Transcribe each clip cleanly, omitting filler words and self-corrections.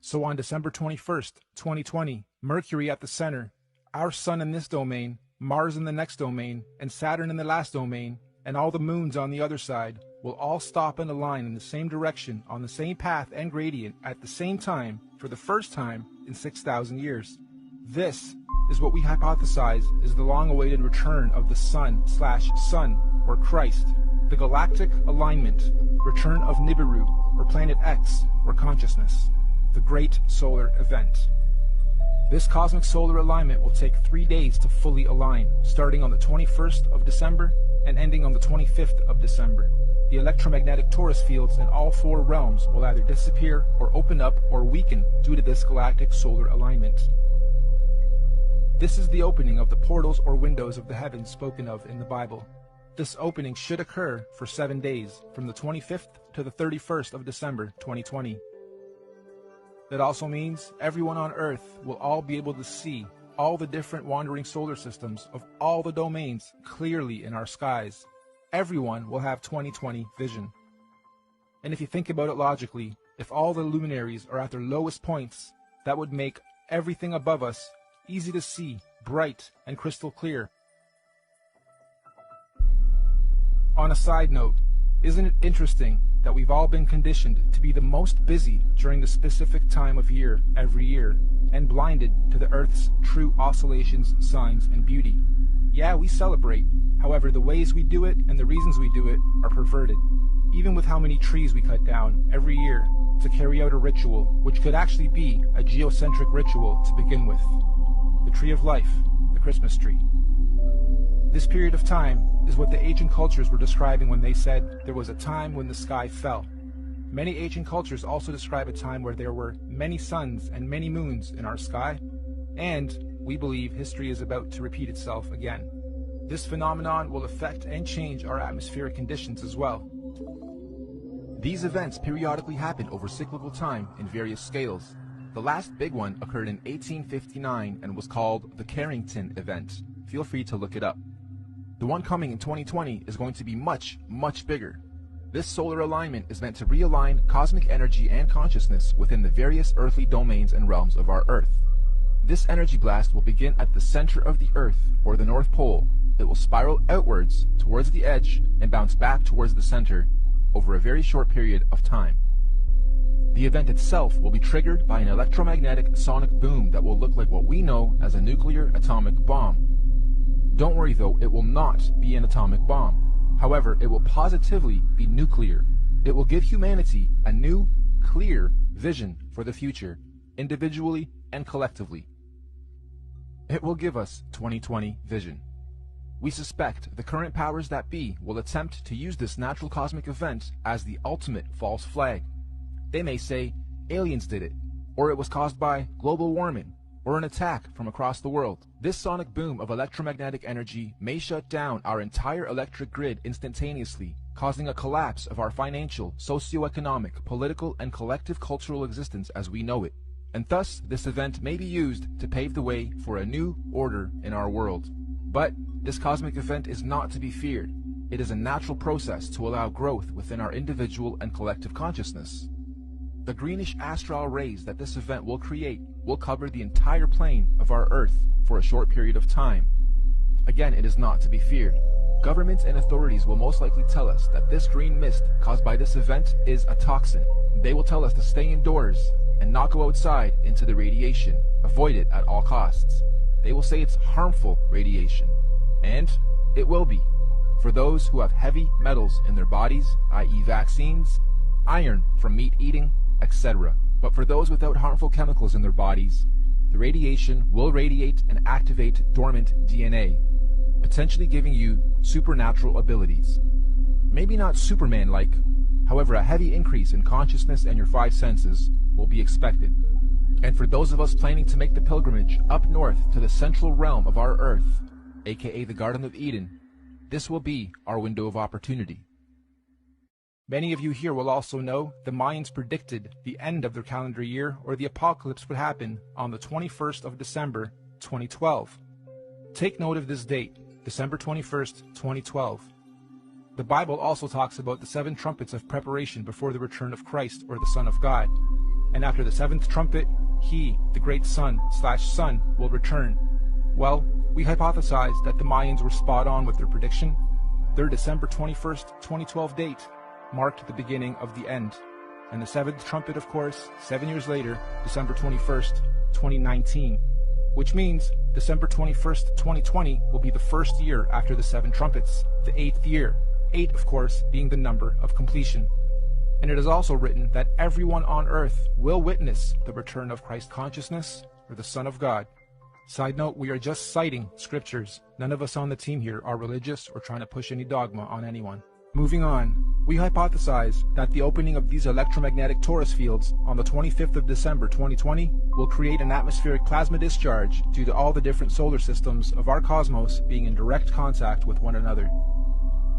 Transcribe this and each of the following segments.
So on December 21st, 2020, Mercury at the center, our Sun in this domain, Mars in the next domain, and Saturn in the last domain, and all the moons on the other side, will all stop and align in the same direction on the same path and gradient at the same time for the first time in 6,000 years. This is what we hypothesize is the long-awaited return of the Sun/Sun, or Christ, the galactic alignment, return of Nibiru, or Planet X, or consciousness, the great solar event. This cosmic solar alignment will take 3 days to fully align, starting on the 21st of December and ending on the 25th of December. The electromagnetic torus fields in all 4 realms will either disappear or open up or weaken due to this galactic solar alignment. This is the opening of the portals or windows of the heavens spoken of in the Bible. This opening should occur for 7 days, from the 25th to the 31st of December 2020. That also means everyone on Earth will all be able to see all the different wandering solar systems of all the domains clearly in our skies. Everyone will have 2020 vision. And if you think about it logically, if all the luminaries are at their lowest points, that would make everything above us easy to see, bright, and crystal clear. On a side note, isn't it interesting that we've all been conditioned to be the most busy during the specific time of year every year, and blinded to the Earth's true oscillations, signs, and beauty? Yeah, we celebrate. However, the ways we do it and the reasons we do it are perverted. Even with how many trees we cut down every year to carry out a ritual, which could actually be a geocentric ritual to begin with. The tree of life, the Christmas tree. This period of time is what the ancient cultures were describing when they said there was a time when the sky fell. Many ancient cultures also describe a time where there were many suns and many moons in our sky, and we believe history is about to repeat itself again. This phenomenon will affect and change our atmospheric conditions as well. These events periodically happen over cyclical time in various scales. The last big one occurred in 1859 and was called the Carrington event. Feel free to look it up. The one coming in 2020 is going to be much, much bigger. This solar alignment is meant to realign cosmic energy and consciousness within the various earthly domains and realms of our Earth. This energy blast will begin at the center of the Earth, or the North Pole. It will spiral outwards towards the edge and bounce back towards the center over a very short period of time. The event itself will be triggered by an electromagnetic sonic boom that will look like what we know as a nuclear atomic bomb. Don't worry though, it will not be an atomic bomb. However, it will positively be nuclear. It will give humanity a new, clear vision for the future, individually and collectively. It will give us 2020 vision. We suspect the current powers that be will attempt to use this natural cosmic event as the ultimate false flag. They may say aliens did it, or it was caused by global warming, or an attack from across the world. This sonic boom of electromagnetic energy may shut down our entire electric grid instantaneously, causing a collapse of our financial, socio-economic, political, and collective cultural existence as we know it. And thus, this event may be used to pave the way for a new order in our world. But this cosmic event is not to be feared. It is a natural process to allow growth within our individual and collective consciousness. The greenish astral rays that this event will create will cover the entire plane of our Earth for a short period of time. Again, it is not to be feared. Governments and authorities will most likely tell us that this green mist caused by this event is a toxin. They will tell us to stay indoors and not go outside into the radiation. Avoid it at all costs. They will say it's harmful radiation. And it will be. For those who have heavy metals in their bodies, i.e. vaccines, iron from meat eating, etc. But for those without harmful chemicals in their bodies, the radiation will radiate and activate dormant DNA, potentially giving you supernatural abilities. Maybe not Superman-like, however a heavy increase in consciousness and your 5 senses will be expected. And for those of us planning to make the pilgrimage up north to the central realm of our Earth, aka the Garden of Eden, this will be our window of opportunity. Many of you here will also know the Mayans predicted the end of their calendar year, or the apocalypse, would happen on the 21st of December, 2012. Take note of this date, December 21st, 2012. The Bible also talks about the 7 trumpets of preparation before the return of Christ, or the Son of God. and after the seventh trumpet, he, the great sun/sun, will return. Well, we hypothesized that the Mayans were spot on with their prediction. Their December 21st, 2012 date marked the beginning of the end. And the seventh trumpet, of course, 7 years later, December 21st, 2019. Which means December 21st, 2020 will be the first year after the 7 trumpets, the 8th year. 8, of course, being the number of completion. And it is also written that everyone on earth will witness the return of Christ consciousness, or the Son of God. Side note, we are just citing scriptures. None of us on the team here are religious or trying to push any dogma on anyone. Moving on, we hypothesize that the opening of these electromagnetic torus fields on the 25th of December 2020 will create an atmospheric plasma discharge due to all the different solar systems of our cosmos being in direct contact with one another.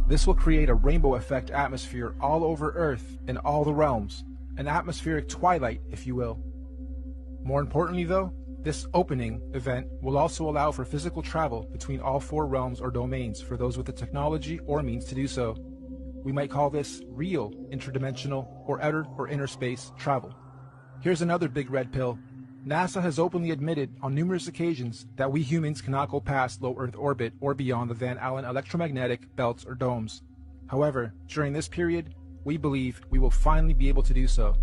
This will create a rainbow effect atmosphere all over Earth in all the realms, an atmospheric twilight, if you will. More importantly though, this opening event will also allow for physical travel between all 4 realms or domains for those with the technology or means to do so. We might call this real interdimensional or outer or inner space travel. Here's another big red pill. NASA has openly admitted on numerous occasions that we humans cannot go past low Earth orbit or beyond the Van Allen electromagnetic belts or domes. However, during this period, we believe we will finally be able to do so.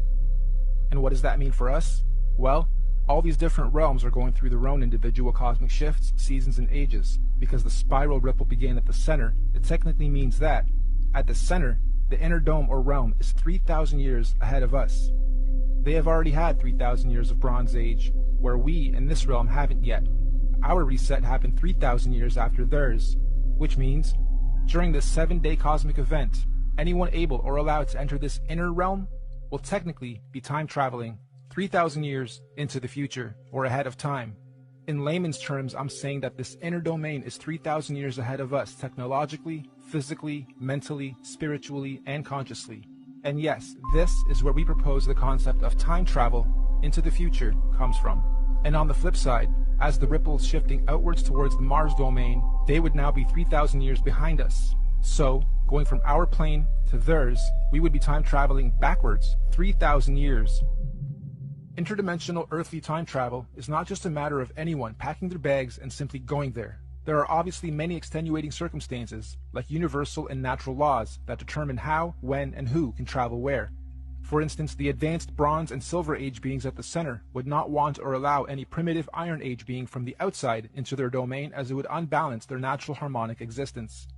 And what does that mean for us? Well, all these different realms are going through their own individual cosmic shifts, seasons, and ages. Because the spiral ripple began at the center, it technically means that, at the center, the inner dome or realm is 3,000 years ahead of us. They have already had 3,000 years of Bronze Age, where we in this realm haven't yet. Our reset happened 3,000 years after theirs, which means, during this 7-day cosmic event, anyone able or allowed to enter this inner realm will technically be time traveling 3,000 years into the future, or ahead of time. In layman's terms, I'm saying that this inner domain is 3,000 years ahead of us technologically, physically, mentally, spiritually, and consciously. And yes, this is where we propose the concept of time travel into the future comes from. And on the flip side, as the ripples shifting outwards towards the Mars domain, they would now be 3,000 years behind us. So, going from our plane to theirs, we would be time traveling backwards 3,000 years. Interdimensional earthly time travel is not just a matter of anyone packing their bags and simply going there. There are obviously many extenuating circumstances, like universal and natural laws, that determine how, when, and who can travel where. For instance, the advanced Bronze and Silver Age beings at the center would not want or allow any primitive Iron Age being from the outside into their domain, as it would unbalance their natural harmonic existence.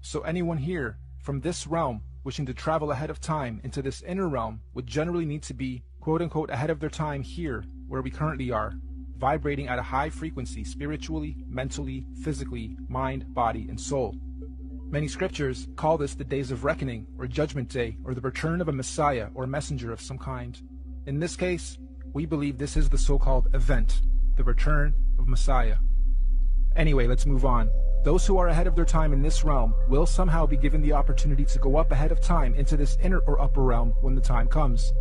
So anyone here, from this realm, wishing to travel ahead of time into this inner realm, would generally need to be, quote-unquote, ahead of their time here, where we currently are, vibrating at a high frequency spiritually, mentally, physically, mind, body, and soul. Many scriptures call this the days of reckoning, or judgment day, or the return of a Messiah or messenger of some kind. In this case, we believe this is the so-called event, the return of Messiah. Anyway, let's move on. Those who are ahead of their time in this realm will somehow be given the opportunity to go up ahead of time into this inner or upper realm when the time comes.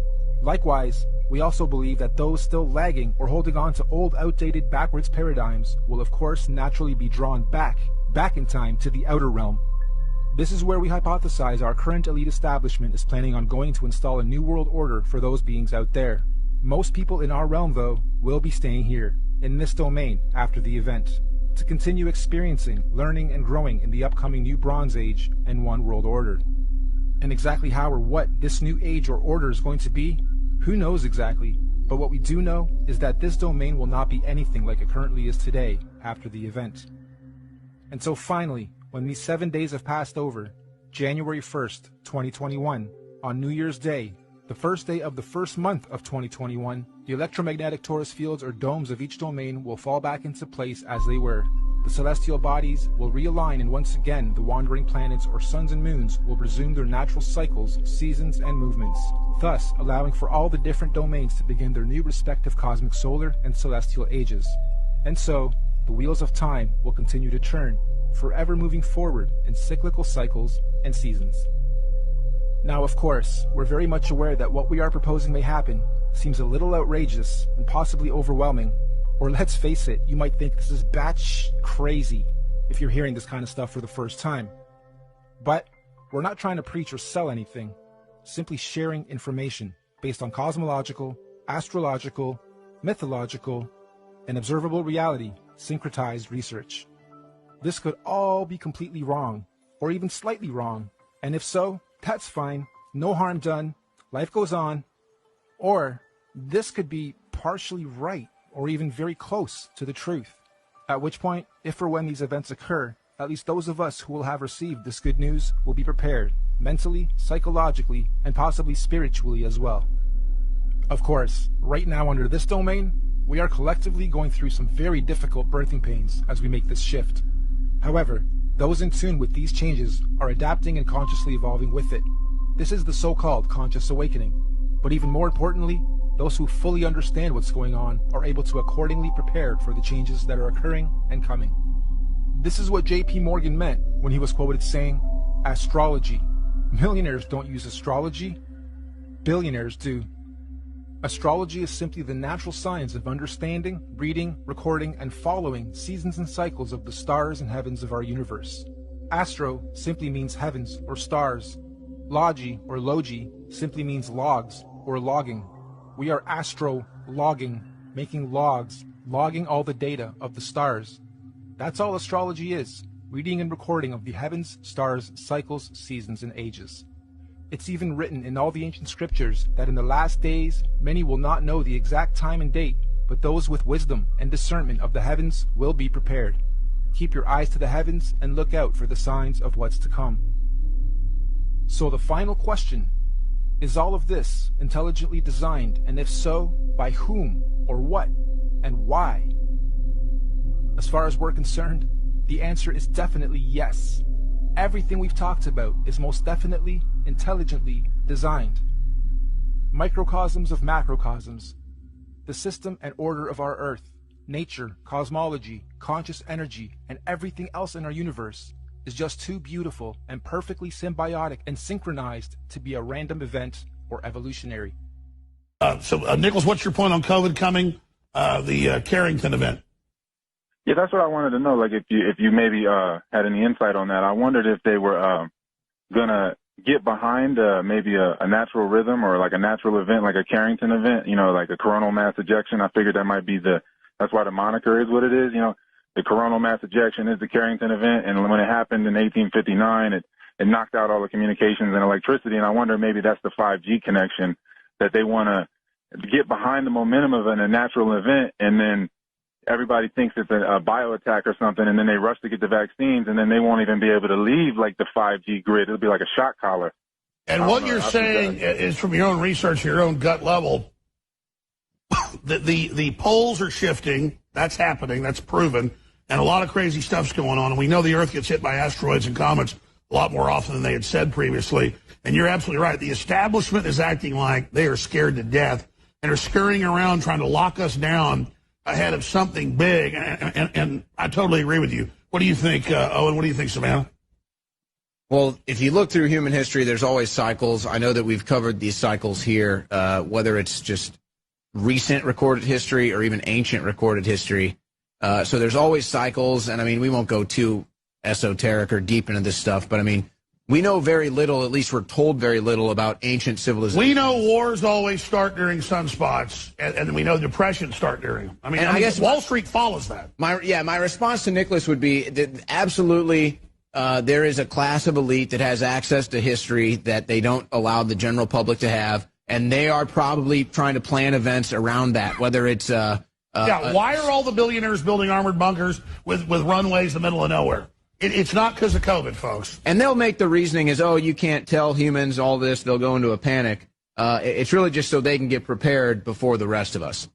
Likewise, we also believe that those still lagging or holding on to old, outdated, backwards paradigms will of course naturally be drawn back in time to the outer realm. This is where we hypothesize our current elite establishment is planning on going to install a new world order for those beings out there. Most people in our realm, though, will be staying here, in this domain, after the event, to continue experiencing, learning, and growing in the upcoming new Bronze Age and One World Order. And exactly how or what this new age or order is going to be, who knows exactly, but what we do know is that this domain will not be anything like it currently is today after the event. And so finally, when these 7 days have passed over, January 1st, 2021, on New Year's Day, the first day of the first month of 2021, the electromagnetic torus fields or domes of each domain will fall back into place as they were. The celestial bodies will realign, and once again the wandering planets or suns and moons will resume their natural cycles, seasons, and movements, thus allowing for all the different domains to begin their new respective cosmic solar and celestial ages. And so, the wheels of time will continue to turn, forever moving forward in cyclical cycles and seasons. Now, of course, we're very much aware that what we are proposing may happen seems a little outrageous and possibly overwhelming. Or let's face it, you might think this is batsh crazy if you're hearing this kind of stuff for the first time. But we're not trying to preach or sell anything, simply sharing information based on cosmological, astrological, mythological, and observable reality syncretized research. This could all be completely wrong, or even slightly wrong, and if so, that's fine, no harm done, life goes on. Or this could be partially right, or even very close to the truth, at which point, if or when these events occur, at least those of us who will have received this good news will be prepared, mentally, psychologically, and possibly spiritually as well. Of course, right now under this domain, we are collectively going through some very difficult birthing pains as we make this shift. However, those in tune with these changes are adapting and consciously evolving with it. This is the so-called conscious awakening. But even more importantly, those who fully understand what's going on are able to accordingly prepare for the changes that are occurring and coming. This is what J.P. Morgan meant when he was quoted saying, "Astrology. Millionaires don't use astrology. Billionaires do." Astrology is simply the natural science of understanding, reading, recording, and following seasons and cycles of the stars and heavens of our universe. Astro simply means heavens or stars. Logi or logi simply means logs or logging. We are astro-logging, making logs, logging all the data of the stars. That's all astrology is, reading and recording of the heavens, stars, cycles, seasons, and ages. It's even written in all the ancient scriptures that in the last days many will not know the exact time and date, but those with wisdom and discernment of the heavens will be prepared. Keep your eyes to the heavens and look out for the signs of what's to come. So the final question, is all of this intelligently designed, and if so, by whom or what and why? As far as we're concerned, the answer is definitely yes. Everything we've talked about is most definitely intelligently designed. Microcosms of macrocosms, the system and order of our Earth, nature, cosmology, conscious energy, and everything else in our universe is just too beautiful and perfectly symbiotic and synchronized to be a random event or evolutionary. Nicholas, what's your point on COVID coming, the Carrington event? Yeah, that's what I wanted to know. Like, if you maybe had any insight on that. I wondered if they were gonna get behind maybe a natural rhythm or like a natural event, like a Carrington event. You know, like a coronal mass ejection. I figured that might be that's why the moniker is what it is. You know, the coronal mass ejection is the Carrington event, and when it happened in 1859, it knocked out all the communications and electricity. And I wonder maybe that's the 5G connection that they want to get behind the momentum of a natural event, and then everybody thinks it's a bio attack or something, and then they rush to get the vaccines, and then they won't even be able to leave like the 5G grid. It'll be like a shock collar. And what you're saying is, from your own research, your own gut level, the poles are shifting. That's happening. That's proven. And a lot of crazy stuff's going on. And we know the Earth gets hit by asteroids and comets a lot more often than they had said previously. And you're absolutely right. The establishment is acting like they are scared to death and are scurrying around trying to lock us down ahead of something big. And I totally agree with you. What do you think, Owen? What do you think, Savannah? Well, if you look through human history, there's always cycles. I know that we've covered these cycles here, whether it's just recent recorded history or even ancient recorded history. So there's always cycles, and I mean, we won't go too esoteric or deep into this stuff, but I mean, we know very little, at least we're told very little about ancient civilizations. We know wars always start during sunspots, and we know depressions start during them. I mean, I guess Wall Street follows that. My response to Nicholas would be that absolutely there is a class of elite that has access to history that they don't allow the general public to have, and they are probably trying to plan events around that, whether it's why are all the billionaires building armored bunkers with runways in the middle of nowhere? It's not because of COVID, folks. And they'll make the reasoning as, oh, you can't tell humans all this. They'll go into a panic. It's really just so they can get prepared before the rest of us.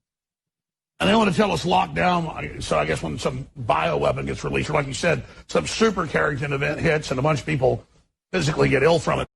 And they want to tell us lockdown. So I guess when some bioweapon gets released, or like you said, some super Carrington event hits and a bunch of people physically get ill from it.